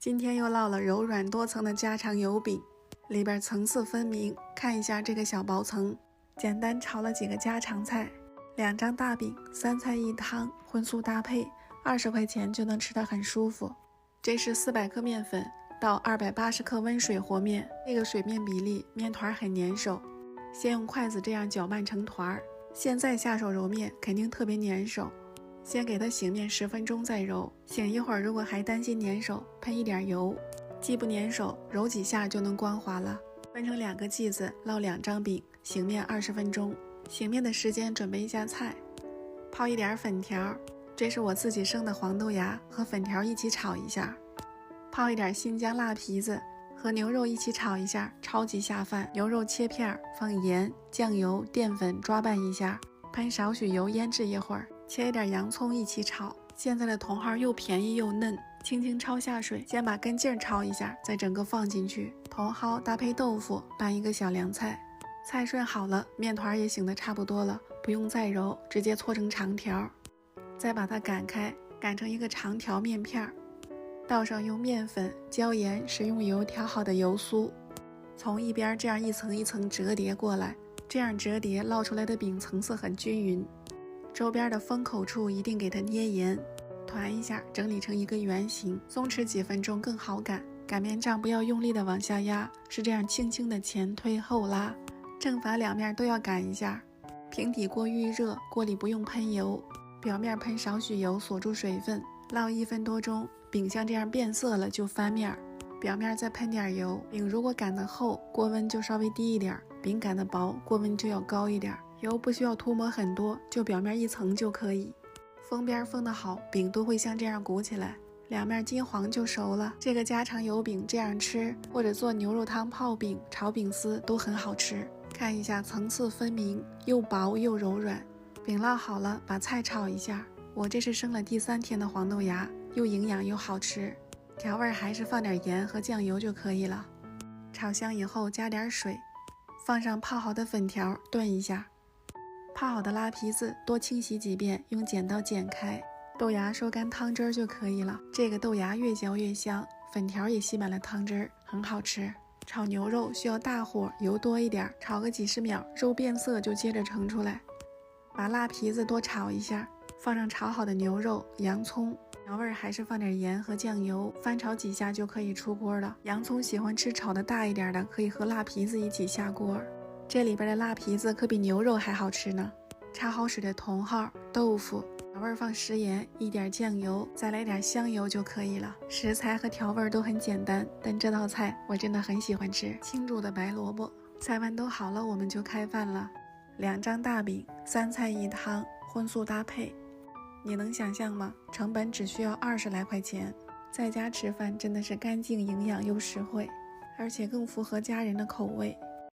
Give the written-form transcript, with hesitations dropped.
今天又烙了柔软多层的家常油饼，里边层次分明，看一下这个小薄层。简单炒了几个家常菜，2张大饼，3菜1汤，荤素搭配，20块钱就能吃得很舒服。这是400克面粉到280克温水和面，这个水面比例，面团很粘手。先用筷子这样搅拌成团，现在下手揉面肯定特别粘手，先给它醒面10分钟再揉，醒一会儿如果还担心粘手，喷一点油，既不粘手，揉几下就能光滑了。分成2个剂子，烙2张饼，醒面20分钟。醒面的时间准备一下菜，泡一点粉条，这是我自己生的黄豆芽，和粉条一起炒一下。泡一点新疆辣皮子，和牛肉一起炒一下，超级下饭。牛肉切片，放盐、酱油、淀粉抓拌一下，喷少许油腌制一会儿，切一点洋葱一起炒。现在的茼蒿又便宜又嫩，轻轻焯下水，先把根茎焯一下，再整个放进去。茼蒿搭配豆腐拌一个小凉菜。菜涮好了，面团也醒得差不多了，不用再揉，直接搓成长条，再把它擀开，擀成一个长条面片，倒上用面粉、椒盐、食用油调好的油酥，从一边这样一层一层折叠过来，这样折叠烙出来的饼层次很均匀，周边的封口处一定给它捏严，团一下整理成一个圆形，松弛几分钟更好擀。擀面杖不要用力的往下压，是这样轻轻的前推后拉，正反两面都要擀一下。平底锅预热，锅里不用喷油，表面喷少许油锁住水分，烙1分多钟，饼像这样变色了就翻面，表面再喷点油。饼如果擀得厚，锅温就稍微低一点；饼擀得薄，锅温就要高一点。油不需要涂抹很多，就表面1层就可以。封边封得好，饼都会像这样鼓起来，两面金黄就熟了。这个家常油饼这样吃，或者做牛肉汤泡饼、炒饼丝都很好吃。看一下层次分明，又薄又柔软。饼烙好了，把菜炒一下。我这是生了第3天的黄豆芽，又营养又好吃。调味还是放点盐和酱油就可以了。炒香以后加点水，放上泡好的粉条炖一下。泡好的拉皮子多清洗几遍，用剪刀剪开。豆芽收干汤汁就可以了。这个豆芽越嚼越香，粉条也吸满了汤汁，很好吃。炒牛肉需要大火，油多一点，炒个几十秒，肉变色就接着盛出来。把辣皮子多炒一下，放上炒好的牛肉、洋葱，调味还是放点盐和酱油，翻炒几下就可以出锅了。洋葱喜欢吃炒的大一点的，可以和辣皮子一起下锅。这里边的辣皮子可比牛肉还好吃呢。焯好水的茼蒿、豆腐，调味放食盐，一点酱油，再来点香油就可以了。食材和调味都很简单，但这道菜我真的很喜欢吃。清煮的白萝卜，菜碗都好了，我们就开饭了。2张大饼，3菜1汤，荤素搭配。你能想象吗？成本只需要20来块钱，在家吃饭真的是干净、营养又实惠，而且更符合家人的口味。